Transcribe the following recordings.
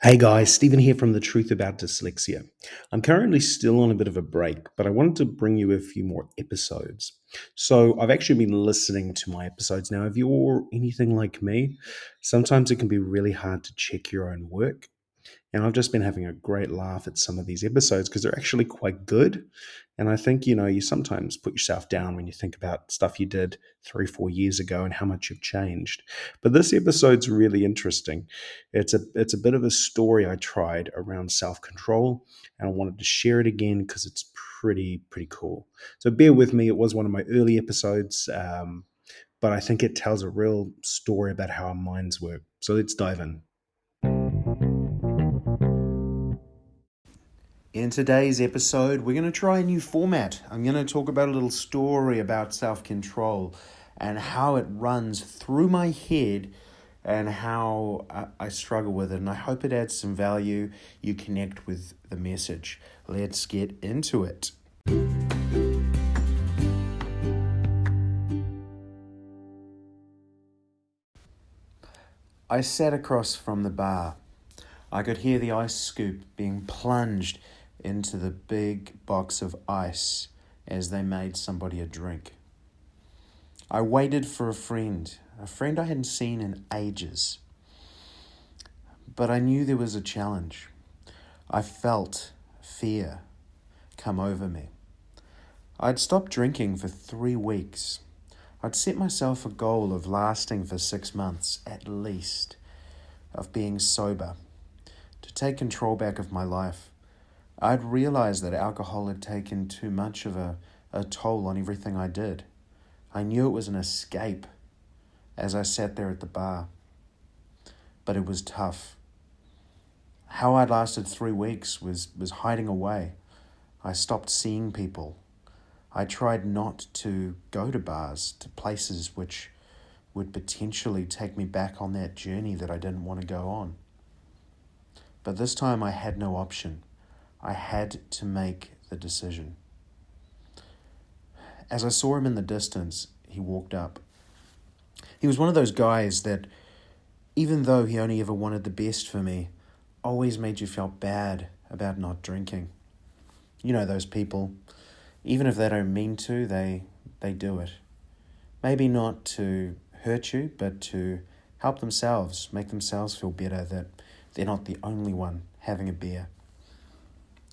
Hey guys, Stephen here from The Truth About Dyslexia. I'm currently still on a bit of a break, but I wanted to bring you a few more episodes. So I've actually been listening to my episodes now. If you're anything like me, sometimes it can be really hard to check your own work. And I've just been having a great laugh at some of these episodes because they're actually quite good. And I think, you sometimes put yourself down when you think about stuff you did 3, 4 years ago and how much you've changed. But this episode's really interesting. It's a bit of a story I tried around self-control, and I wanted to share it again because it's pretty cool. So bear with me. It was one of my early episodes, but I think it tells a real story about how our minds work. So let's dive in. In today's episode, we're going to try a new format. I'm going to talk about a little story about self-control and how it runs through my head and how I struggle with it. And I hope it adds some value. You connect with the message. Let's get into it. I sat across from the bar. I could hear the ice scoop being plunged into the big box of ice as they made somebody a drink. I waited for a friend I hadn't seen in ages. But I knew there was a challenge. I felt fear come over me. I'd stopped drinking for 3 weeks. I'd set myself a goal of lasting for 6 months at least, of being sober, to take control back of my life. I'd realized that alcohol had taken too much of a toll on everything I did. I knew it was an escape as I sat there at the bar. But it was tough. How I'd lasted 3 weeks was hiding away. I stopped seeing people. I tried not to go to bars, to places which would potentially take me back on that journey that I didn't want to go on. But this time I had no option. I had to make the decision. As I saw him in the distance, he walked up. He was one of those guys that, even though he only ever wanted the best for me, always made you feel bad about not drinking. You know those people. Even if they don't mean to, they do it. Maybe not to hurt you, but to help themselves, make themselves feel better that they're not the only one having a beer.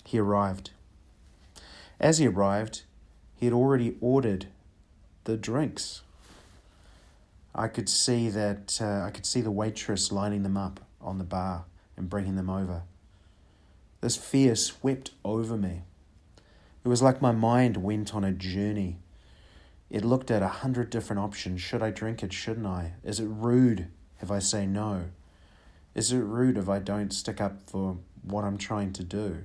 He arrived. As he arrived, he had already ordered the drinks. I could see the waitress lining them up on the bar and bringing them over. This fear swept over me. It was like my mind went on a journey. It looked at 100 different options. Should I drink it? Shouldn't I? Is it rude if I say no? Is it rude if I don't stick up for what I'm trying to do?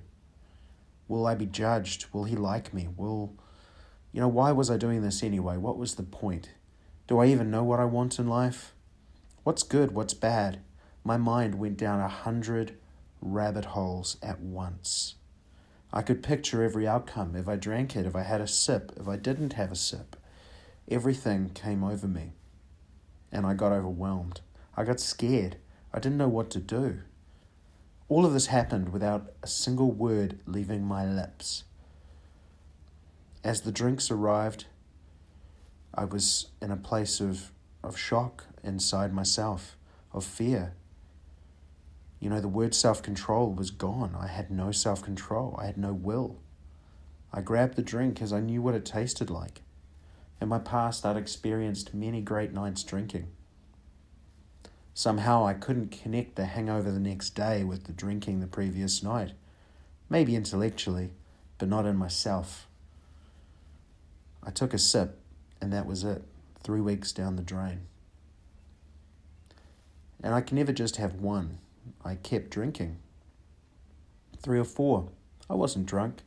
Will I be judged? Will he like me? Why was I doing this anyway? What was the point? Do I even know what I want in life? What's good? What's bad? My mind went down 100 rabbit holes at once. I could picture every outcome. If I drank it, if I had a sip, if I didn't have a sip. Everything came over me, and I got overwhelmed. I got scared. I didn't know what to do. All of this happened without a single word leaving my lips. As the drinks arrived, I was in a place of shock inside myself, of fear. The word self-control was gone. I had no self-control. I had no will. I grabbed the drink because I knew what it tasted like. In my past, I'd experienced many great nights drinking. Somehow I couldn't connect the hangover the next day with the drinking the previous night. Maybe intellectually, but not in myself. I took a sip, and that was it. 3 weeks down the drain. And I can never just have one. I kept drinking. 3 or 4. I wasn't drunk,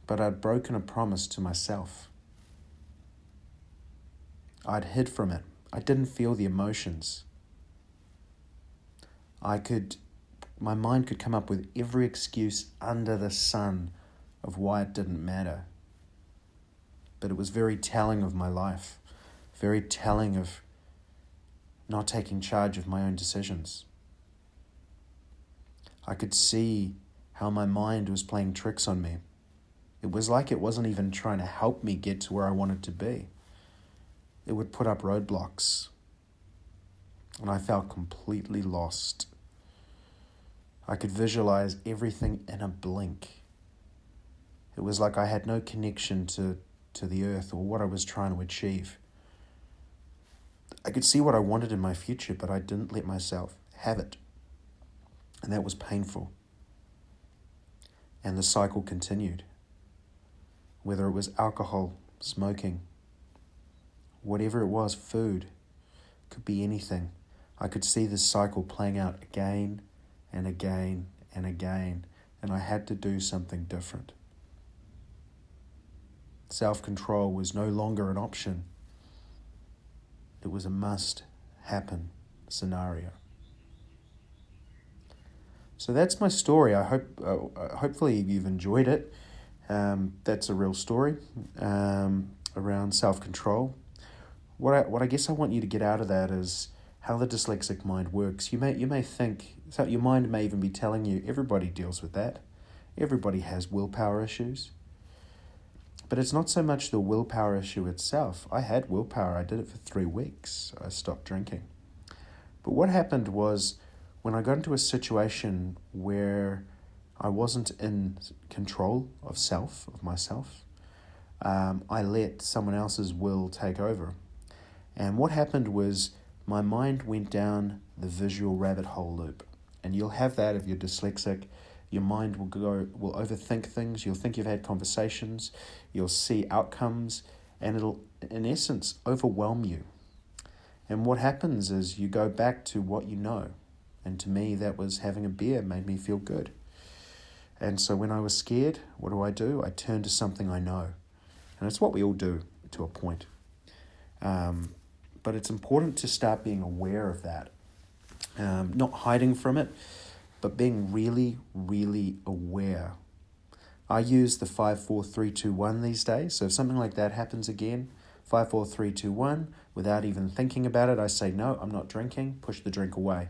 but I'd broken a promise to myself. I'd hid from it. I didn't feel the emotions. My mind could come up with every excuse under the sun of why it didn't matter. But it was very telling of my life, very telling of not taking charge of my own decisions. I could see how my mind was playing tricks on me. It was like it wasn't even trying to help me get to where I wanted to be. It would put up roadblocks, and I felt completely lost. I could visualize everything in a blink. It was like I had no connection to the earth or what I was trying to achieve. I could see what I wanted in my future, but I didn't let myself have it. And that was painful. And the cycle continued. Whether it was alcohol, smoking, whatever it was, food, could be anything. I could see this cycle playing out again and again and again, and I had to do something different. Self-control was no longer an option. It was a must-happen scenario. So that's my story. I hope, hopefully you've enjoyed it. That's a real story around self-control. What I guess I want you to get out of that is how the dyslexic mind works. You may think, so your mind may even be telling you everybody deals with that. Everybody has willpower issues. But it's not so much the willpower issue itself. I had willpower. I did it for 3 weeks. I stopped drinking. But what happened was when I got into a situation where I wasn't in control of myself, I let someone else's will take over. And what happened was my mind went down the visual rabbit hole loop. And you'll have that if you're dyslexic. Your mind will overthink things. You'll think you've had conversations. You'll see outcomes, and it'll, in essence, overwhelm you. And what happens is you go back to what you know. And to me, that was having a beer made me feel good. And so when I was scared, what do? I turn to something I know. And it's what we all do to a point. But it's important to start being aware of that. Not hiding from it, but being really, really aware. I use the 5-4-3-2-1 these days. So if something like that happens again, 5-4-3-2-1, without even thinking about it, I say, no, I'm not drinking, push the drink away.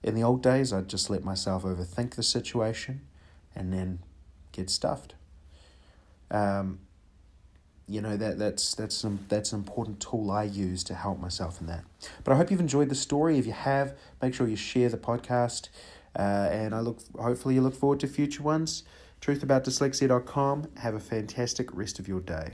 In the old days, I'd just let myself overthink the situation and then get stuffed. That's an important tool I use to help myself in that. But I hope you've enjoyed the story. If you have, make sure you share the podcast. And hopefully you look forward to future ones. truthaboutdyslexia.com. Have a fantastic rest of your day.